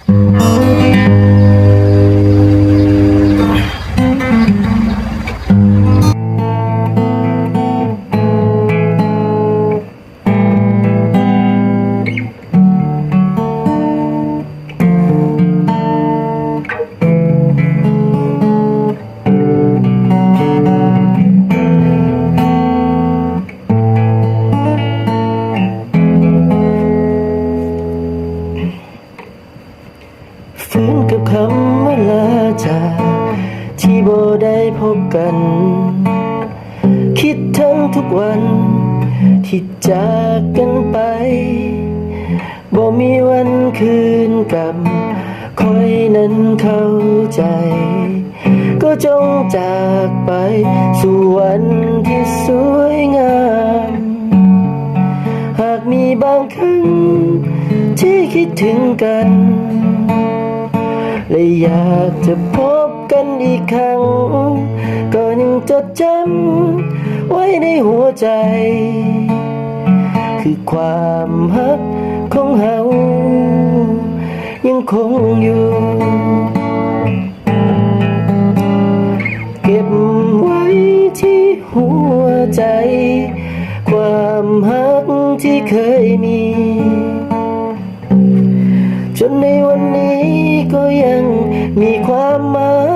ฝืนกับคำว่าลาจากที่บ่ได้พบกันคิดทั้งทุกวันที่จากกันไปบ่มีวันคืนกลับคอยนั้นเข้าใจก็จงจากไปสู่วันที่สวยงามหากมีบางครั้งที่คิดถึงกันและอยากจะพบกันอีกครั้งก็ยังจดจำไว้ในหัวใจคือความฮักของเฮายังคงอยู่เก็บไว้ที่หัวใจความฮักที่เคยมีจนในวันนี้ก็ยังมีความหมาย